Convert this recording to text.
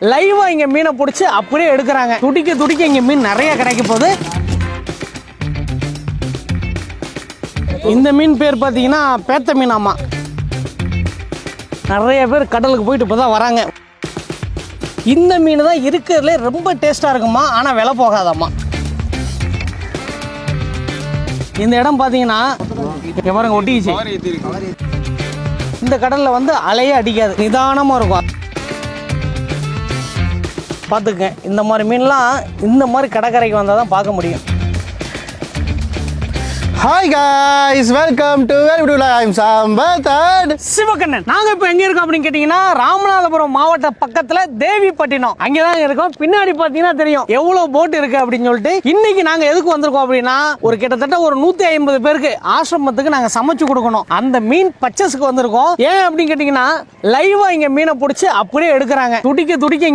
லைவா இங்க மீனை பிடிச்சி அப்படியே எடுக்கிறாங்க. துடிக்க துடிக்க இங்க மீன் நிறைய கிடைக்க போகுது. இந்த மீன் பேர் பார்த்தீங்கன்னா பேத்த மீனாமா. நிறைய பேர் கடலுக்கு போயிட்டு இப்போ தான் வராங்க. இந்த மீன் தான் இருக்கிறதுலே ரொம்ப டேஸ்ட்டாக இருக்குமா, ஆனால் விலை போகாதாம்மா. இந்த இடம் பார்த்தீங்கன்னா இங்கே பாருங்க ஒட்டிக்கிச்சு. இந்த கடலில் வந்து அலையே அடிக்காது, நிதானமாக இருக்கும். பார்த்துக்க, இந்த மாதிரி மீன்லாம் இந்த மாதிரி கடற்கரைக்கு வந்தால் தான் பார்க்க முடியும். Hi guys, welcome to I'm Sambath and Sivakannan. நாங்க இப்ப எங்க இருக்கோம் அப்படின்னு கேட்டீங்கன்னா ராமநாதபுரம் மாவட்ட பக்கத்துல தேவிப்பட்டினம். அங்கதான் இருக்கோம். பின்னாடி பாத்தீங்கன்னா தெரியும் எவ்வளவு போட் இருக்கு அப்படின்னு சொல்லிட்டு. இன்னைக்கு நாங்க எதுக்கு வந்திருக்கோம் அப்படின்னா, ஒரு கிட்டத்தட்ட ஒரு 150 பேருக்கு ஆசிரமத்துக்கு நாங்க சமைச்சு கொடுக்கணும். அந்த மீன் பர்ச்சேஸ்க்கு வந்திருக்கோம். ஏன் அப்படின்னு கேட்டீங்கன்னா லைவா இங்க மீனை பிடிச்சி அப்படியே எடுக்கிறாங்க. துடிக்க துடிக்க